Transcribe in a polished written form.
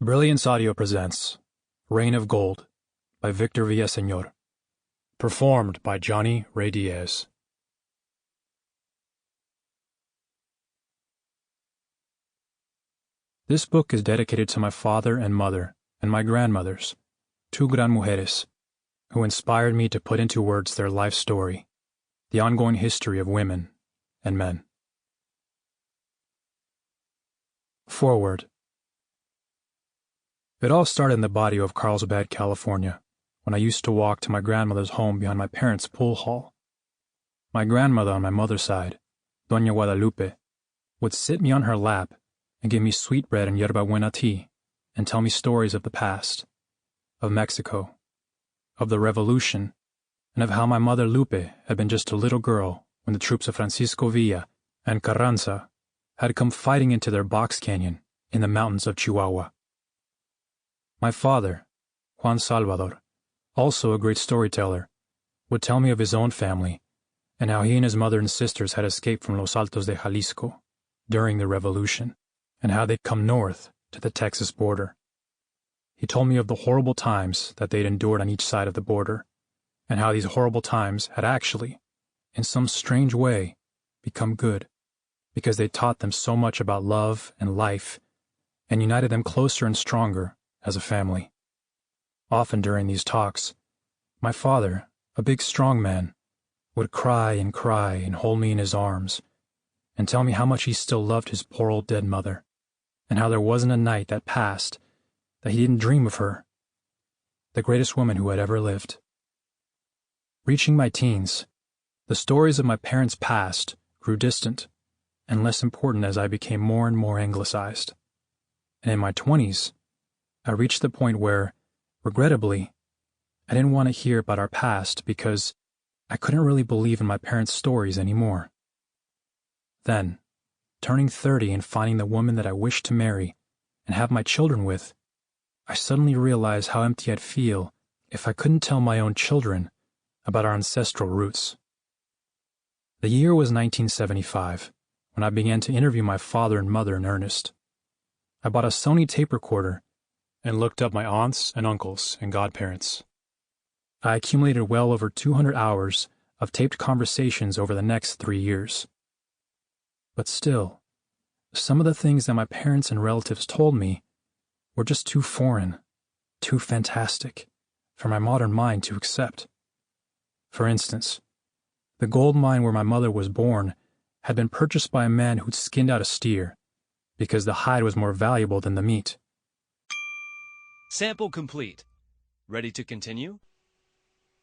Brilliance Audio presents Reign of Gold by Victor Villaseñor. Performed by Johnny Ray Diaz. This book is dedicated to my father and mother and my grandmothers, two gran mujeres, who inspired me to put into words their life story, the ongoing history of women and men. Foreword. It all started in the barrio of Carlsbad, California, when I used to walk to my grandmother's home behind my parents' pool hall. My grandmother on my mother's side, Doña Guadalupe, would sit me on her lap and give me sweetbread and yerba buena tea and tell me stories of the past, of Mexico, of the Revolution, and of how my mother Lupe had been just a little girl when the troops of Francisco Villa and Carranza had come fighting into their box canyon in the mountains of Chihuahua. My father, Juan, also a great storyteller, would tell me of his own family and how he and his mother and sisters had escaped from Los Altos de Jalisco during the Revolution and how they'd come north to the Texas border. He told me of the horrible times that they'd endured on each side of the border and how these horrible times had actually, in some strange way, become good because they taught them so much about love and life and united them closer and stronger as a family. Often during these talks, my father, a big strong man, would cry and hold me in his arms and tell me how much he still loved his poor old dead mother and how there wasn't a night that passed that he didn't dream of her, the greatest woman who had ever lived. Reaching my teens, the stories of my parents' past grew distant and less important as I became more and more anglicized. And in my 20s, I reached the point where, regrettably, I didn't want to hear about our past because I couldn't really believe in my parents' stories anymore. Then, turning 30 and finding the woman that I wished to marry and have my children with, I suddenly realized how empty I'd feel if I couldn't tell my own children about our ancestral roots. The year was 1975, when I began to interview my father and mother in earnest. I bought a Sony tape recorder and looked up my aunts and uncles and godparents. I accumulated well over 200 hours of taped conversations over the next 3 years. But still, some of the things that my parents and relatives told me were just too foreign, too fantastic, for my modern mind to accept. For instance, the gold mine where my mother was born had been purchased by a man who'd skinned out a steer because the hide was more valuable than the meat. Sample complete. Ready to continue?